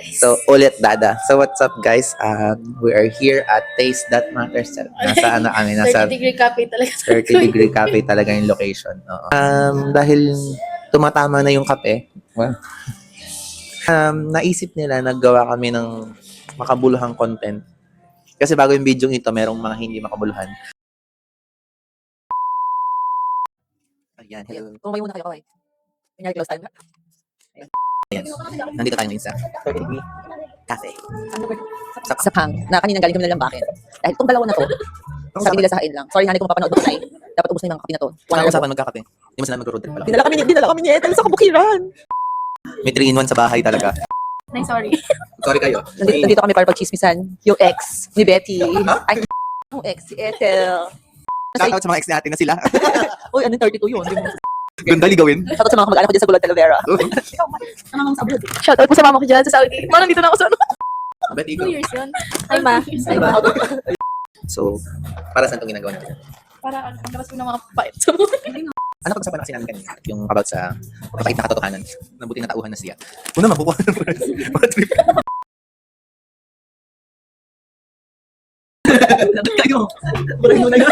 guys. So, ulit dada. So, what's up guys? We are here at Taste That Matters. Nasa ano kami? 30 Nasa degree cafe talaga. 30-degree cafe talaga yung location. Oo. Dahil tumatama na yung kape, well, naisip nila, naggawa kami ng makabuluhang content. Kasi bago yung video ito, merong mga hindi makabuluhan. Ayan, hello. Kung muna kayo, okay. Kunyari close time. Ayan. Nandito tayo ngayon sa 30-degree cafe. Sa pang, na kanina galing kami na lang bakit. Dahil itong dalawa na to, sabi nila sa akin lang, sorry nanay kung mapapanood mo na dapat ubos na yung mga kape na to. Kung usapan magkakape, hindi mo sila mag-road trip pala. Dinala kami ni Ethel sa kabukiran. May 3-in-1 sa bahay talaga. Nay, sorry. Sorry kayo. Nandito kami para pagchismisan. Yung ex ni Betty. Ay, yung ex, si Ethel. Shoutout sa mga ex natin na sila. Uy, ano 32 yun? Ganda ligawin. Shoutout sa mga kamag-anak ko dyan sa Gulag Talavera. Shoutout po sa mama ko dyan sa Saudi. Ma, nandito na ako sa ano. Bet 2 ikaw. years yun. Ay, ma. Ay, ma. So, para saan itong ginagawa natin? Para ang labas ko ng mga pait sa buhay. Ano pag-usapan kasi namin kanina? Yung about sa mapakit na katotohanan. Mabuti na tauhan na siya. Una, makukuha ng mga trip. Dapat kayo. Bulahin mo na yun.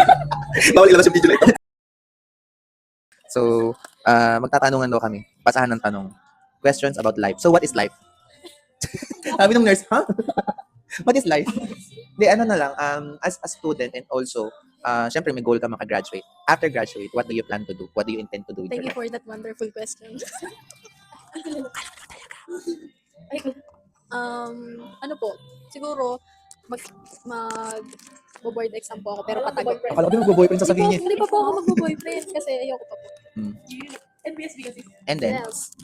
Bawal ilabas yung video na ito. So, magtatanungan daw kami. Basahan ng tanong. Questions about life. So, what is life? Sabi ng nurse, huh? What is life? Di, ano na lang, as a student and also, syempre may goal ka makagraduate. After graduate, what do you plan to do? What do you intend to do with Thank your you life? for that wonderful question. Ay, ano po, siguro, mag-board exam po ako, pero patagot. Akala ko mag-boyfriend sasabihin niya. Hindi pa po ako mag-boyfriend kasi ayoko pa po. Hmm. NBSB kasi. And then, Yes.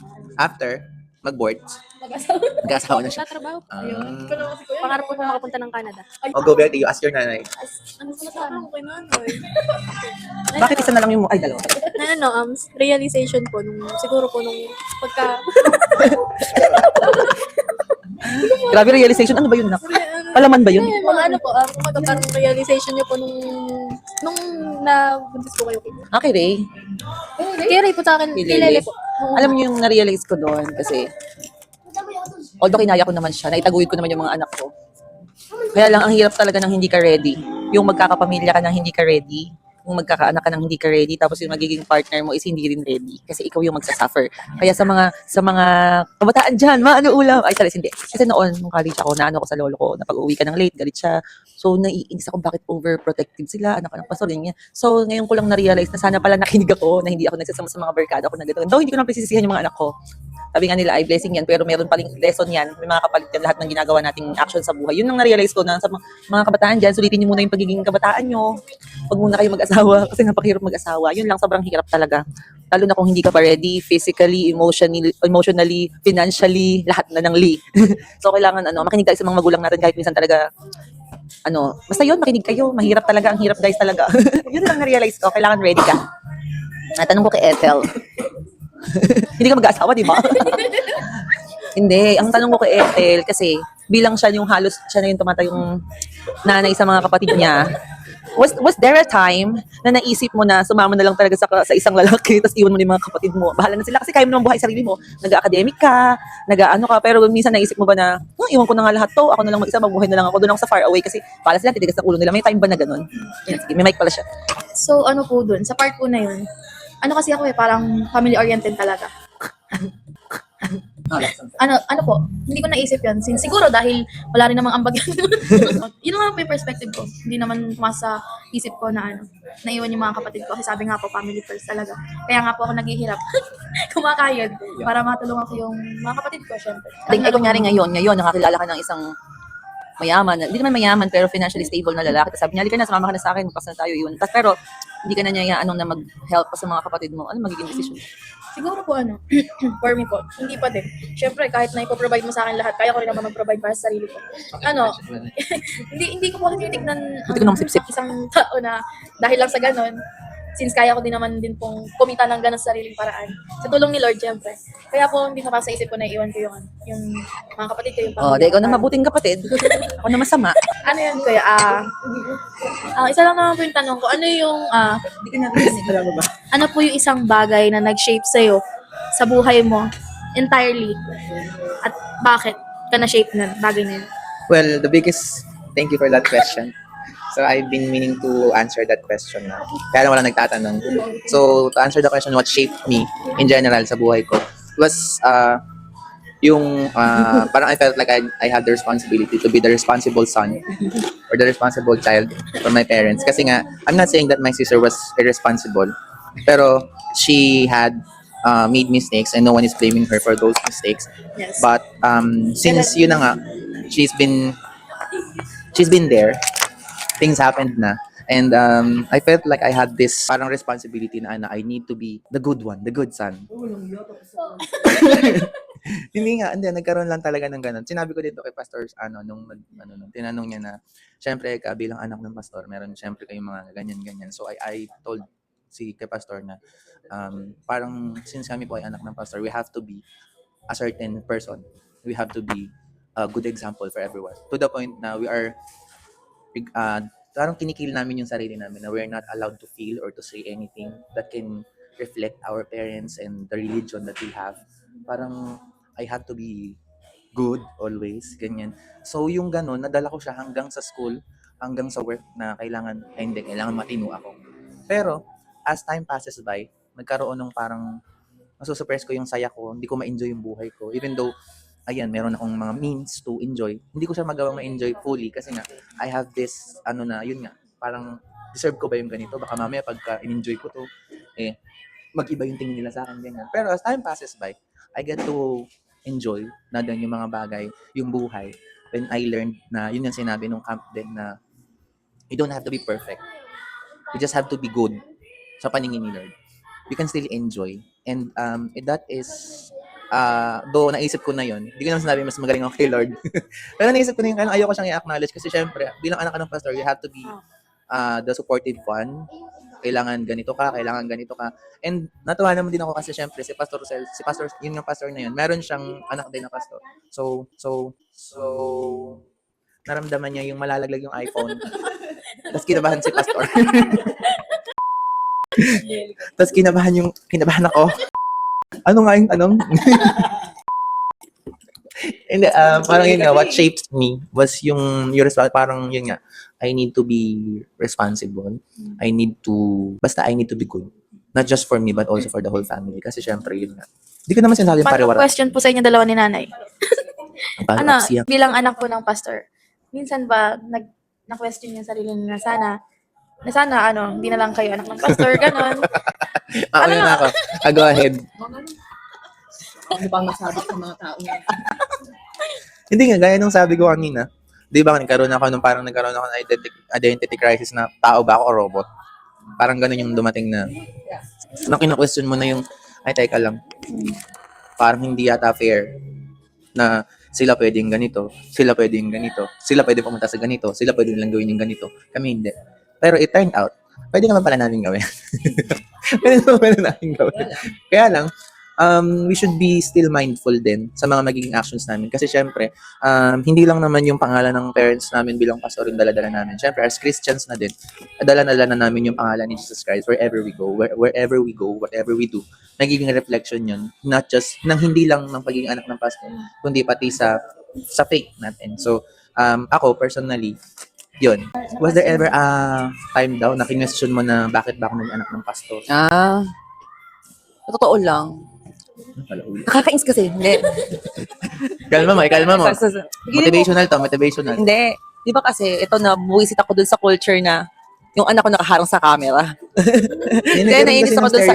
after mag-board, Mag-asawa. mag-asawa na siya. Tatrabaho po. Ah. Pangarap ko na makapunta ng Canada. O go Betty, you ask your nanay. Ano sa masarap ko kay nanay? Bakit isa na lang yung, ay dalawa. Na ano, realization po, siguro po nung pagka, Grabe realization, ano ba yun? Palaman ba yun? mga ano po, parang realization niyo po nung nabuntis po kayo. Okay, Ray. Kaya rin po sa akin, Kay kilala Lele. po. Alam niyo yung na-realize ko doon kasi although kinaya ko naman siya, naitaguyod ko naman yung mga anak ko. Kaya lang, ang hirap talaga ng hindi ka ready. Yung magkakapamilya ka ng hindi ka ready, yung magkakaanak ka ng hindi ka ready, tapos yung magiging partner mo is hindi rin ready. Kasi ikaw yung magsasuffer. Kaya sa mga kabataan dyan, ano ulam? Ay, talis, hindi. Kasi noon, nung college ako, naano ko sa lolo ko, na pag-uwi ka ng late, galit siya. So, naiinis ako bakit overprotective sila, anak ka ng pastor, niya. So, ngayon ko lang na-realize na sana pala nakinig ako, na hindi ako nagsasama sa mga barkada ko na gano'n. Though, hindi ko naman pisisihan yung mga anak ko. Sabi nga nila ay blessing yan, pero meron paling lesson yan. May mga kapalit yan lahat ng ginagawa nating action sa buhay. Yun ang na-realize ko na sa mga kabataan dyan, sulitin niyo muna yung pagiging kabataan nyo. Huwag muna kayo mag-asawa kasi napakahirap mag-asawa. Yun lang, sobrang hirap talaga. Lalo na kung hindi ka pa ready, physically, emotionally, financially, lahat na ng li. So kailangan makinig tayo sa mga magulang natin kahit minsan talaga basta yun, makinig kayo. Mahirap talaga, ang hirap guys talaga. Yun lang na-realize ko, kailangan ready ka. Tanong ko kay Ethel. Hindi ka mag-aasawa, di ba? Hindi. Ang tanong ko kay Ethel, kasi bilang siya yung halos, siya na yung tumatay yung nanay sa mga kapatid niya, was there a time na naisip mo na sumama na lang talaga sa isang lalaki tapos iwan mo na yung mga kapatid mo? Bahala na sila kasi kaya mo naman buhay sarili mo. Nag-academic ka, nag-ano ka, pero minsan naisip mo ba na, iwan ko na nga lahat to, ako na lang mag-isa, magbuhay na lang ako, doon ako sa far away kasi pala sila, titigas sa ulo nila. May time ba na ganun? Yes, may mic pala siya. So, ano po dun, sa part po na yun, ano kasi ako parang family-oriented talaga. Ano po, hindi ko naisip yan. Siguro dahil wala rin namang ambag yan. Yun naman po yung perspective ko. Hindi naman masa isip ko na naiwan yung mga kapatid ko. Kasi sabi nga po, family first talaga. Kaya nga po ako naghihirap. Kumakayod. Para matulungan ko yung mga kapatid ko, syempre. Kunyari ngayon, nakakilala ka ng isang mayaman, hindi naman mayaman pero financially stable na lalaki. Tapos sabi niya, halika na, sumama ka na sa akin, bukas na tayo yun. Pero hindi ka na niya na mag-help pa sa mga kapatid mo. Ano magiging decision? Siguro po for me po, hindi pa din. Syempre, kahit na i-provide mo sa akin lahat, kaya ko rin naman mag-provide para sa sarili ko. Hindi ko po tinitignan Hindi ko naman sip-sip. isang tao na dahil lang sa ganon, since kaya ko din naman din pong kumita ng ganon sa sariling paraan. Sa tulong ni Lord, syempre. Kaya po, hindi napasa isip ko na iwan ko yung mga kapatid ko, yung Ikaw na mabuting kapatid. Ako na masama. Ano yun, kuya? Isa lang naman po yung tanong ko. Ano yung, ano po yung isang bagay na nag-shape sa'yo sa buhay mo entirely? At bakit? ka na-shape na bagay na yun? Well, thank you for that question. So, I've been meaning to answer that question na. Kaya lang wala nagtatanong. So, to answer the question, what shaped me in general sa buhay ko was parang I felt like I had the responsibility to be the responsible son or the responsible child for my parents. Kasi nga, I'm not saying that my sister was irresponsible, pero she had made mistakes and no one is blaming her for those mistakes. Yes. But since yun na nga, she's been there, things happened na. And I felt like I had this parang responsibility na I need to be the good one, the good son. Hindi, nagkaroon lang talaga ng ganun. Sinabi ko dito kay Pastor, nung tinanong niya na, syempre, bilang anak ng pastor, meron syempre kayong mga ganyan-ganyan. So, I told kay Pastor na, parang, since kami po ay anak ng pastor, we have to be a certain person. We have to be a good example for everyone. To the point na we are, parang kinikil namin yung sarili namin na we're not allowed to feel or to say anything that can reflect our parents and the religion that we have. Parang, I have to be good always, ganyan. So, yung ganun, nadala ko siya hanggang sa school, hanggang sa work na kailangan matino ako. Pero, as time passes by, nagkaroon ng parang, masusuppress ko yung saya ko, hindi ko ma-enjoy yung buhay ko. Even though, meron akong mga means to enjoy, hindi ko siya magawang ma-enjoy fully kasi nga, I have this, yun nga, parang, deserve ko ba yung ganito? Baka mamaya pagka in-enjoy ko to, mag-iba yung tingin nila sa akin, ganyan. Pero as time passes by, I get to enjoy na din yung mga bagay, yung buhay. When I learned na, yun yung sinabi nung camp din na, you don't have to be perfect. You just have to be good sa paningin ni Lord. You can still enjoy. And that is, though naisip ko na yun, hindi ko naman sinabi mas magaling ako kay Lord. Pero naisip ko na yun, kaya ayoko siyang i-acknowledge kasi syempre, bilang anak ka ng pastor, you have to be the supportive one. Kailangan ganito ka, kailangan ganito ka. And natuwa naman din ako kasi syempre si Pastor Rosel, yun nga pastor na yun, meron siyang anak din na pastor. So naramdaman niya yung malalaglag yung iPhone. Tapos kinabahan si pastor. Tapos kinabahan ako. Ano nga yung tanong? And parang yun nga, what shaped me was yung parang yun nga, I need to be responsible. I need to be good. Not just for me, but also for the whole family. Kasi syempre, yun nga. Hindi ko naman sinasabi yung Parang pariwara. question po sa inyo dalawa ni nanay. Ano? Bilang anak po ng pastor, minsan ba na-question yung sarili niya na sana hindi na lang kayo anak ng pastor, ganon. Ano na ako? Go ahead. Ano pa masabi sa mga tao? Hindi nga, gaya nung sabi ko kanina. Di ba, nagkaroon ako ng identity crisis na tao ba ako o robot? Parang ganun yung dumating na kina-question mo na yung, ay, teka lang. Parang hindi yata fair na sila pwedeng ganito, sila pwedeng ganito, sila pwedeng pumunta sa ganito, sila pwedeng lang gawin yung ganito. Kami hindi. Pero it turned out, pwede naman pala namin gawin. Kaya lang, we should be still mindful din sa mga magiging actions namin. Kasi syempre, hindi lang naman yung pangalan ng parents namin bilang pastor yung dala-dala namin. Syempre, as Christians na din, dala-dala na namin yung pangalan ni Jesus Christ wherever we go. Wherever we go, whatever we do, nagiging reflection yun. Not just, hindi lang ng pagiging anak ng pastor, kundi pati sa faith natin. So, ako, personally, yun. Was there ever a time daw na kinwestiyon mo na bakit ba ako naging anak ng pastor? Sa totoo lang. Nakakainis kasi. Hindi. Kalma mo. Motivational to, motivational. Hindi. Di ba kasi, ito na, buwisit ako dun sa culture na yung anak ko nakaharang sa camera. Hindi, naiinis ako dun sa,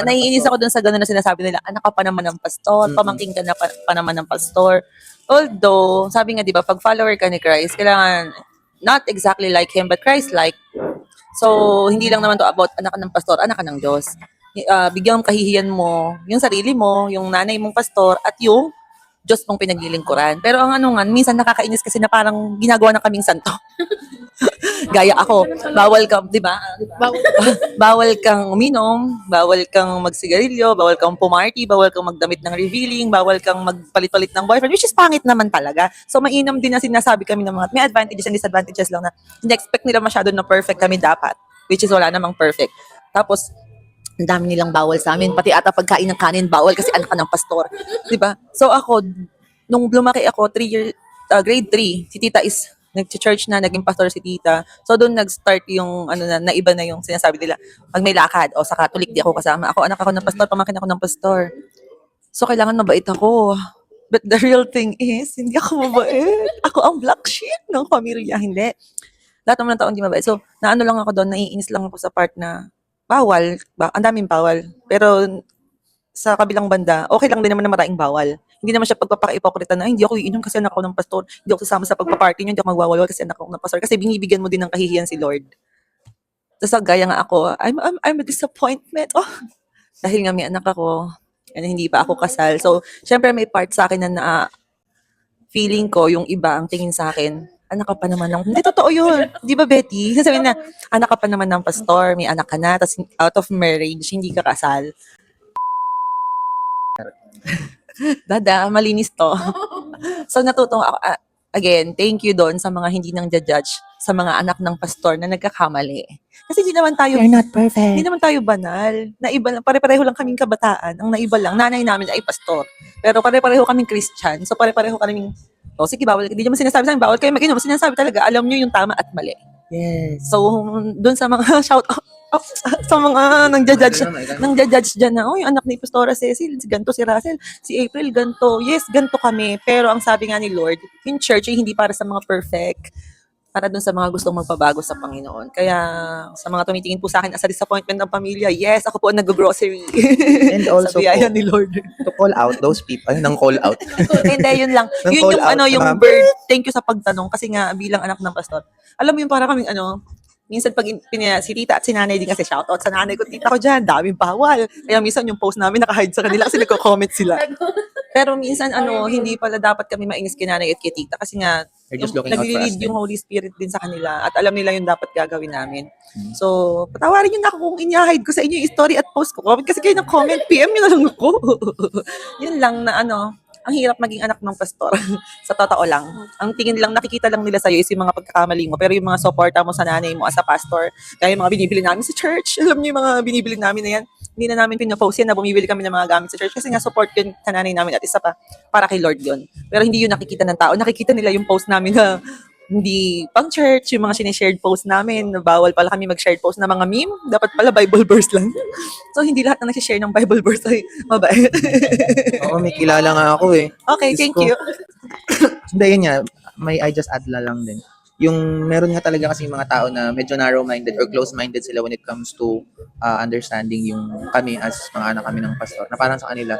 naiinis ako dun sa gano'n na sinasabi nila, anak ka pa naman ng pastor, pamangking ka na pa naman ng pastor. Although, sabi nga, di ba, pag follower ka ni Christ, kailangan, not exactly like Him, but Christ-like. So, hindi lang naman to about anak ka ng pastor, anak ka ng Diyos. Bigyan mo kahihiyan mo, yung sarili mo, yung nanay mong pastor, at yung Diyos mong pinaglilingkuran. Pero ang minsan nakakainis kasi na parang ginagawa na kaming santo. Gaya ako, bawal ka, di ba? Bawal kang uminom, bawal kang magsigarilyo, bawal kang pumarty, bawal kang magdamit ng revealing, bawal kang magpalit-palit ng boyfriend, which is pangit naman talaga. So mainam din na sinasabi kami ng mga, may advantages and disadvantages lang na hindi expect nila masyado na perfect kami dapat, which is wala namang perfect. Tapos, ang dami nilang bawal sa amin, pati ata pagkain ng kanin bawal kasi anak ka ng pastor. Di ba? So ako, nung lumaki ako, grade 3, si tita is nag-church na, naging pastor si tita. So, doon nag-start yung, naiba na yung sinasabi nila. Pag may lakad, o sa Catholic, di ako kasama. Anak ako ng pastor, pamangkin ako ng pastor. So, kailangan mabait ako. But the real thing is, hindi ako mabait. Ako ang black sheep ng pamilya. Hindi. Lahat naman ng tao hindi mabait. So, naano lang ako doon, naiinis lang ako sa part na bawal. Ang daming bawal. Pero, sa kabilang banda, okay lang din naman na maraming bawal. Hindi naman siya pagpapaka-ipokrita na, hindi ako iinom kasi anak ako ng pastor. Hindi ako sasama sa pagpa-party niyo, hindi ako magwawalwal kasi anak ako ng pastor. Kasi binibigyan mo din ng kahihiyan si Lord. Tapos gaya nga ako, I'm a disappointment. Oh, dahil nga may anak ako, and hindi pa ako kasal. So, syempre may part sa akin na feeling ko, yung iba ang tingin sa akin, anak ka pa naman ng, hindi totoo yun. Di ba, Betty? Sasabihin na, anak ka pa naman ng pastor, may anak ka na, tapos out of marriage, hindi ka kasal. Dada, malinis to. So natutuwa ako. Again, thank you doon sa mga hindi nang judge sa mga anak ng pastor na nagkakamali. Kasi hindi naman tayo not perfect. hindi naman tayo banal. Naiba lang, pare-pareho lang kaming kabataan. Ang naiba lang, nanay namin ay pastor. Pero pare-pareho kaming Christian. So pare-pareho kaming sige, bawal. Hindi naman sinasabi sa amin, bawal kayo mag-inom. Sinasabi talaga, alam nyo yung tama at mali. Yes. So, doon sa mga shout out, sa mga nang-judge dyan na, yung anak ni Pastora Cecil, si ganto, si Russell, si April, ganto. Yes, ganto kami. Pero ang sabi nga ni Lord, yung church ay hindi para sa mga perfect, para doon sa mga gustong magpabago sa Panginoon. Kaya sa mga tumitingin po sa akin as a disappointment ng pamilya, yes, ako po ang nag-grocery. And also sa biyaya po, ni Lord. to call out those people, nang call out. Hindi, yun lang. Nang Yun call yung out, yung ma'am. bird. Thank you sa pagtanong kasi nga bilang anak ng pastor. Alam mo yung para kaming minsan pag si tita at si nanay din kasi shoutout sa nanay ko, tita ko dyan, daming bawal. Kaya minsan yung post namin nakahide sa kanila kasi nagko-comment sila. Pero minsan hindi pala dapat kami mainis kay nanay at kay tita kasi nga They're just looking out for us nagli-lead din. yung Holy Spirit din sa kanila at alam nila yung dapat gagawin namin. So, patawarin nyo na ako kung inya-hide ko sa inyo yung story at post ko. Comment kasi kayo ng comment, PM nyo na lang ako. Yun lang na ang hirap maging anak ng pastor. Sa totoo lang. Ang tingin lang, nakikita lang nila sa'yo is yung mga pagkakamali mo. Pero yung mga suporta mo sa nanay mo as a pastor, kaya yung mga binibili namin sa church, alam niyo yung mga binibili namin na yan, hindi na namin pinapost yan na bumibili kami ng mga gamit sa church kasi nga support yun sa nanay namin at isa pa, para kay Lord yun. Pero hindi yun nakikita ng tao. Nakikita nila yung post namin na hindi pang church, yung mga sineshared post namin, na bawal pala kami mag-shared post na mga meme, dapat pala Bible verse lang. So, hindi lahat na nag-share ng Bible verse ay mabait. Oo, may kilala nga ako eh. Okay, Diyos thank ko. you. Hindi, yun nga. I just add la lang din. Yung meron nga talaga kasi mga tao na medyo narrow-minded or close-minded sila when it comes to understanding yung kami as mga anak kami ng pastor. Na parang sa kanila,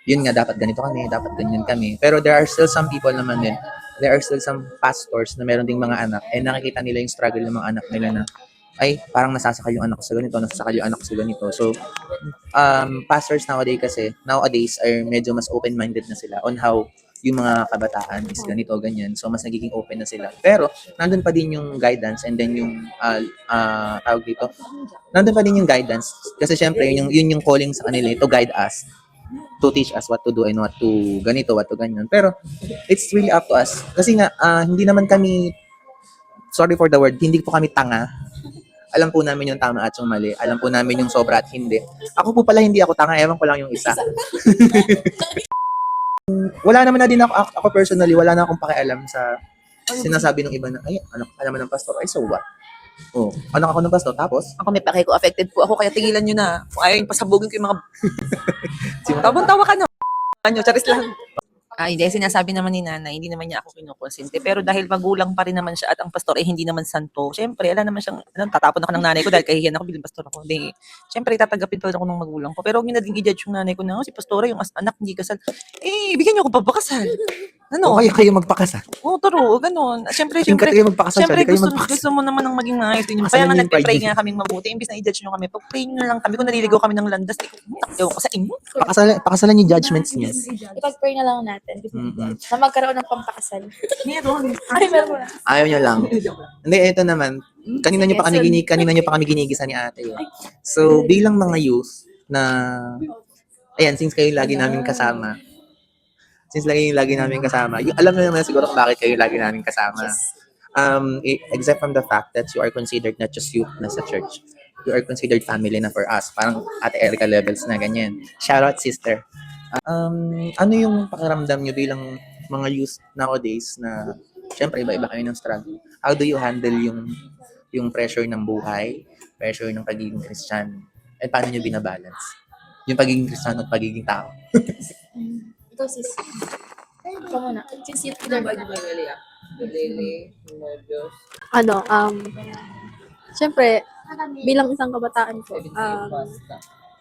yun nga, dapat ganito kami, dapat ganyan kami. Pero there are still some people naman din, there are still some pastors na meron ding mga anak and nakikita nila yung struggle ng mga anak nila na ay, parang nasasakal yung anak ko sa ganito, nasasakal yung anak ko sa ganito. So, pastors nowadays are medyo mas open-minded na sila on how yung mga kabataan is ganito, ganyan. So, mas nagiging open na sila. Pero, nandun pa din yung guidance and then yung, tawag dito, nandun pa din yung guidance. Kasi syempre, yun yung calling sa kanila, to guide us, to teach us what to do and what to ganito, what to ganyan. Pero, it's really up to us. Kasi nga, hindi naman kami, sorry for the word, hindi po kami tanga. Alam po namin yung tama at yung mali. Alam po namin yung sobra at hindi. Ako po pala hindi ako tanga, ewan ko lang yung isa. Wala naman na din ako personally, wala na akong pakialam sa sinasabi ng iba na, ay, anak ka naman ng pastor, ay so what? Oh, anak ako ng pastor, tapos? Ako may pake ko, affected po ako, kaya tigilan nyo na. Kung ayaw yung pasabugin ko yung mga... Tabang-tawa ka na. Charis lang. Hindi, sinasabi naman ni nanay, hindi naman niya ako kinukonsente. Pero dahil magulang pa rin naman siya at ang pastor ay hindi naman santo, syempre, alam naman siyang, tatapon ako ng nanay ko dahil kahihiyan ako bilang pastor ako. Hindi, syempre, tatanggapin pa rin ako ng magulang ko. Pero huwag niyo na din i-judge yung nanay ko na, si pastora, yung anak hindi kasal. Bigyan niyo ako papakasal. O kaya kayo magpakasal. Oo, turo, ganun. Siyempre, Tingkat kayo magpakasal, Siyempre, kayo gusto, magpakasal. gusto mo naman ng maging maayos din. Pakasalan Kaya nga niyo yung nagpe-pray pride nga kaming mabuti. Imbis na i-judge nyo kami, pag-pray nyo lang kami. Kung naliligaw kami ng landas, takyaw ko sa inyo. Pakasalan yung judgments niyo. Ipag-pray na lang natin. Mm-mm. Na magkaroon ng pampakasal. Meron. Ay, meron mo na. Ayaw niyo lang. Hindi, ito naman. Kanina niyo pa kami ginigisan ni ate. So, bilang mga youth na, ayan, since kayo lagi namin kasama, alam niyo naman siguro kung bakit kayo lagi namin kasama. Except from the fact that you are considered not just youth na sa church. You are considered family na for us. Parang Ate Erica levels na ganyan. Shout out, sister. Ano yung pakiramdam nyo bilang mga youth nowadays na syempre iba-iba kayo ng struggle? How do you handle yung pressure ng buhay, pressure ng pagiging Christian, and paano nyo binabalance? Yung pagiging Christian at pagiging tao. Ito sis. Ikaw muna. Since youth leader ba? Ano, syempre, bilang isang kabataan ko,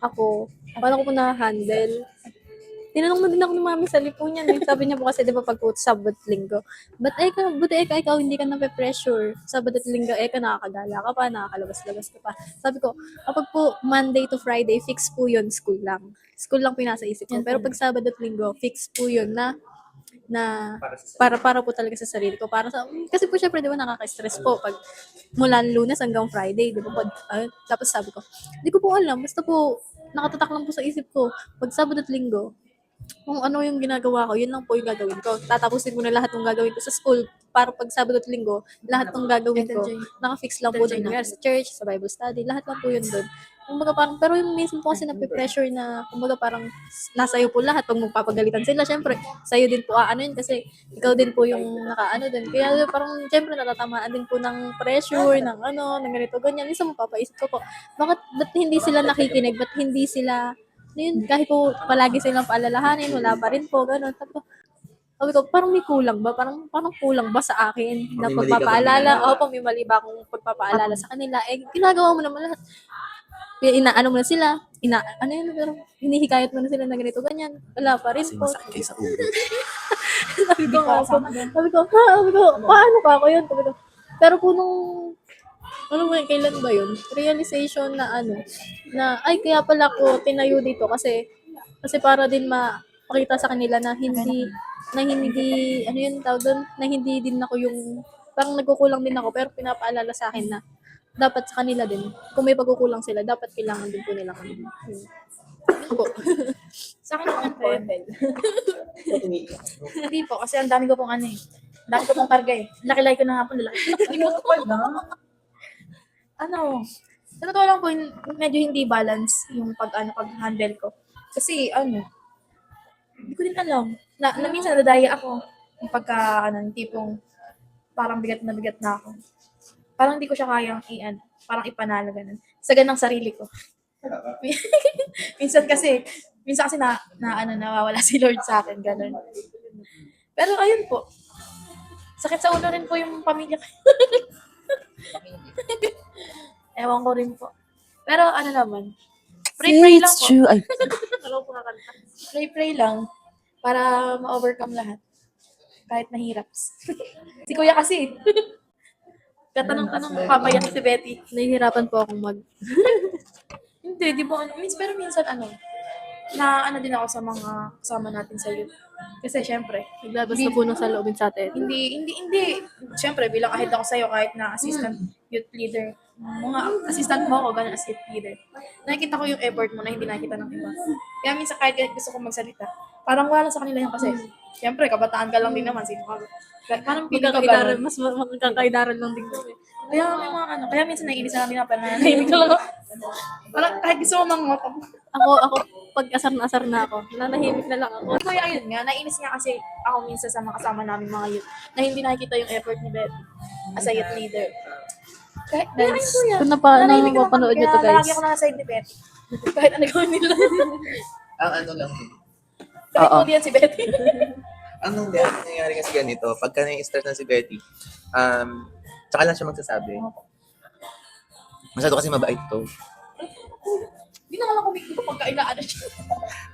ako, paano ko po na-handle? Tinanong na din ako ng mami sa lipunan. Sabi niya po kasi, di ba, pag Sabado at Linggo, buti ikaw, hindi ka nape-pressure. Sabado at Linggo, nakakagala ka pa, nakakalabas-labas ka pa. Sabi ko, kapag po Monday to Friday, fix po yun, school lang. School lang pinasa isip ko. Pero pag Sabado at Linggo, fix po yun na para po talaga sa sarili ko. Kasi po syempre, di ba, nakaka-stress po pag mula Lunes hanggang Friday, di ba po, tapos sabi ko, di ko po alam, basta po, nakatatak lang po sa isip ko, pag Sabado at Linggo, kung ano yung ginagawa ko, yun lang po yung gagawin ko. Tatapusin ko na lahat ng gagawin ko sa school, para pag Sabado at Linggo, lahat ng gagawin ko, naka-fix lang po dun. Sa church, sa Bible study, lahat lang po yun dun. Kumbaga parang, pero yung minsan po kasi nape-pressure na, kumbaga parang, nasa iyo po lahat, pag magpapagalitan sila, syempre, sa'yo din po yun, kasi ikaw din po yung nakaano din. Kaya parang, syempre, natatamaan din po ng pressure, ng ganito, ganyan. Minsan mapapaisip ko po, ba't hindi sila nakikinig, ba't hindi sila, yun, kahit po palagi silang paalalahanin, wala pa rin po, gano'n. Sabi ko, parang may kulang ba? Parang kulang ba sa akin na May mali ka ba pagpapaalala? ginagawa? Opo, may mali ba akong pagpapaalala sa kanila? Ginagawa mo naman lahat. Inaano mo na sila, pero hinihikayat mo na sila na ganito, ganyan. Wala pa rin Kasi po. masakit kayo sa ulo. Sabi ko, paano pa ako yun? Sabi ko, pero po kailan ba yun? Realization na ay, kaya pala ko tinayo dito kasi para din mapakita sa kanila na hindi, tawag doon, na hindi din ako yung, parang nagkukulang din ako, pero pinapaalala sa akin na dapat sa kanila din, kung may pagkukulang sila, dapat kailangan din po nila kami. Opo. Sa akin naman po. Hindi po, kasi ang dami ko pong Ang dami ko pong karga eh. Laki-laki ko na nga po, lalaki ko na. Sa totoo lang po, medyo hindi balance yung pag-handle ko. Kasi hindi ko din alam. Na minsan nadadaya ako. Yung yung tipong parang bigat na ako. Parang hindi ko siya kayang parang ipanalo ganun. Sa ganang sarili ko. minsan kasi nawawala si Lord sa akin, ganun. Pero ayun po. Sakit sa ulo rin po yung pamilya ko. Ewan ko rin po. Pero naman. Pray lang po. True. Ay, Pray lang para ma-overcome lahat. Kahit mahirap. Si Kuya kasi. Katanong-tanong, papayak si Betty. Nahihirapan po akong Hindi, di ba pero minsan na din ako sa mga kasama natin sa youth. Kasi syempre, naglabas na po ng saloobin sa atin. hindi. Syempre, bilang kahit ako sa'yo, kahit na assistant youth leader, mga assistant mo ako, ganun as youth leader. Nakikita ko yung effort mo na hindi nakikita ng iba. Kaya minsan kahit gusto kong magsalita, parang wala sa kanila yan kasi, syempre, kabataan ka lang din naman, sino ka? Parang feeling ko Magkakaidaran, ganun. mas magkakaidaran lang din kami. Kaya may mga kaya minsan naiinis na namin na pananahimik ka lang ako. Parang kahit gusto mo mangotong. Ako, pag asar na ako, nanahimik na lang ako. Kaya yun nga, naiinis nga kasi ako minsan sa mga kasama namin mga youth na hindi nakikita yung effort ni Betty as a youth leader. Kahit Guys, kuya, kung nanahimik lang napanood kami, nyo to kaya guys. lagi ako nasa side ni Betty. Kahit ano gawin nila. Ang lang. Kahit Oo. mo yan si Betty. Ang nangyayari kasi ganito, pagka na-stress na si Betty, tsaka lang siya magsasabi. Masyado kasi mabait to. Hindi na nga lang kumikita pagka inaano siya.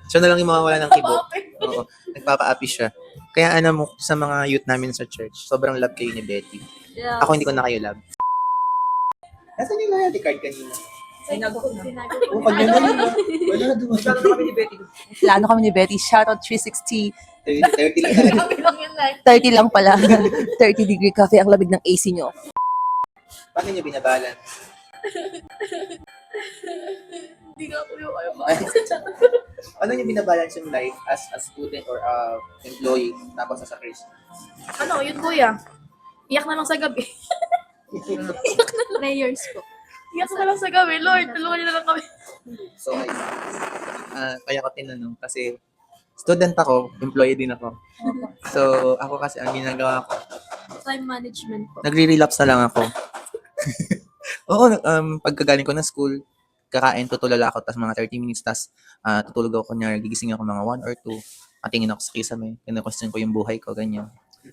Siya na lang yung mawawala ng kibo. Oo, nagpapa-api siya. Kaya mo, sa mga youth namin sa church, sobrang love kayo ni Betty. Yeah. Ako hindi ko na kayo love. Nasaan yung loyalty card kanina? Oo, pag gano'n na. Wala na dumating. plano kami ni Betty. Shoutout 360. 30 lang talaga. Sabi lang yun na. 30 lang pala. 30-degree cafe ang lamig ng AC nyo. Paano niyo binabalance? Hindi nga po yung Paano niyo binabalance yung life as a student or employee tapos as a Christian? Yun kuya. Iyak na lang sa gabi. Prayers po. Iyak na lang sa gabi. Lord, tulungan niyo na lang kami. So, kaya ko tinanong kasi Student ako, employee din ako. So, ako kasi ang ginagawa ko, Time management po. nagre-relapse na lang ako. Oo, pagkagaling ko na school, kakain, tutulala ako, tas mga 30 minutes, tas tutulog ako, kunyari, gigising ako mga 1 or 2, tingin ako sa kisame, kina-question ko yung buhay ko, ganyan.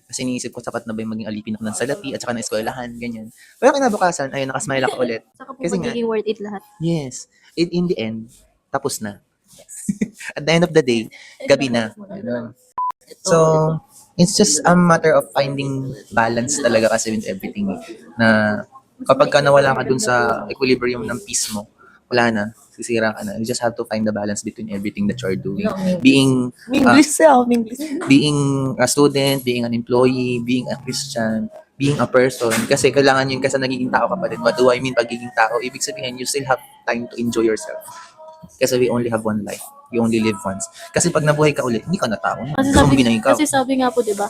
Kasi iniisip ko, sapat na ba yung maging alipin ako ng salapi at saka ng eskwelahan, ganyan. Pero kinabukasan, ayun, nakasmile ako ulit. Saka po Kasi nga- magiging worth it lahat. Yes. In the end, tapos na. At the end of the day, gabi na. Ganun. So, it's just a matter of finding balance talaga kasi with everything. Na kapag ka nawala ka dun sa equilibrium ng peace mo, wala na, sisira ka na. You just have to find the balance between everything that you're doing. Being being a student, being an employee, being a Christian, being a person. Kasi kailangan yun kasi nagiging tao ka pa din. What do I mean pagiging tao? Ibig sabihin, you still have time to enjoy yourself. Kasi we only have one life. You only live once. Kasi pag nabuhay ka ulit, hindi ka na tao. Zombie na ikaw. Kasi sabi nga po, di ba,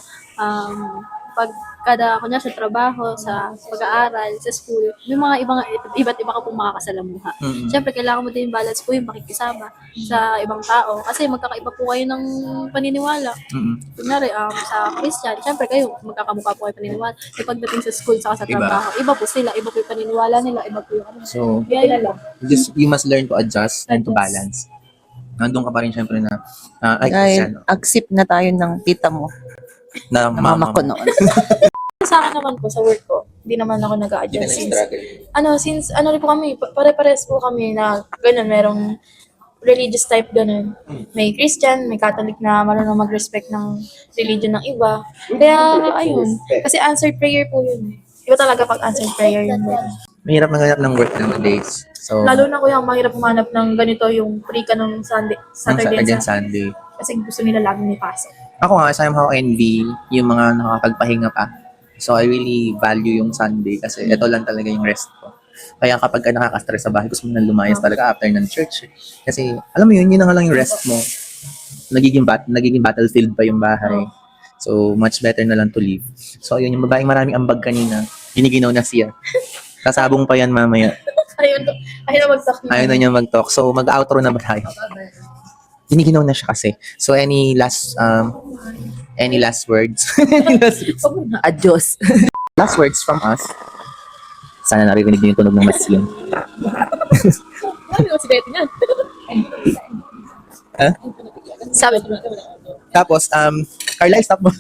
pag kada kunya sa trabaho, sa pag-aaral, sa school, may mga iba't iba ka pong makakasalamuha. Mm-mm. Siyempre, kailangan mo din balance po yung pakikisama sa ibang tao. Kasi magkakaiba po kayo ng paniniwala. Mm-mm. Kunyari, sa Christian, siyempre kayo, magkakamukha po kayo paniniwala. E pagdating sa school, saka sa Iba. trabaho, iba po sila, iba po yung paniniwala nila, iba po yung ano. So, Kaya yun lang. you must learn to adjust and to balance. Nandun ka pa rin syempre na, ay, Dahil Christian, accept na tayo ng tita mo, na na mama ko noon. Sa akin naman po, sa work ko, hindi naman ako nag-a-adjust since, struggle. since rin po kami, pare-pares po kami na ganun, merong religious type ganun. May Christian, may Catholic na marunong mag-respect ng religion ng iba. Kaya, ayun. Kasi answered prayer po yun. Iba talaga pag answered prayer yun. Mahirap maghanap ng work nowadays. So, Lalo na kuya, mahirap humanap ng ganito yung free ka nung Sunday, ng Saturday Saturday and and Sunday. Sunday. Kasi gusto nila lagi may pasok. Ako nga, somehow envy yung mga nakakapagpahinga pa. So, I really value yung Sunday kasi ito lang talaga yung rest ko. Kaya kapag ka nakaka-stress sa bahay, gusto mo na lumayas talaga after ng church. Kasi, alam mo yun na nga lang yung rest mo. Nagiging battlefield pa yung bahay. So, much better na lang to leave. So, yun, yung babaeng maraming ambag kanina, giniginaw na siya. Kasabong pa yan mamaya. Ayun na mag-talk Ayaw na niya mag-talk. So, mag-outro na ba tayo? Giniginaw na siya kasi. So, any last words? Adios. Last words from us. Sana naririnig niyo yung tunog ng machine. Ano si Betty niyan? Ha? Sabi. Tapos, Carla, stop mo.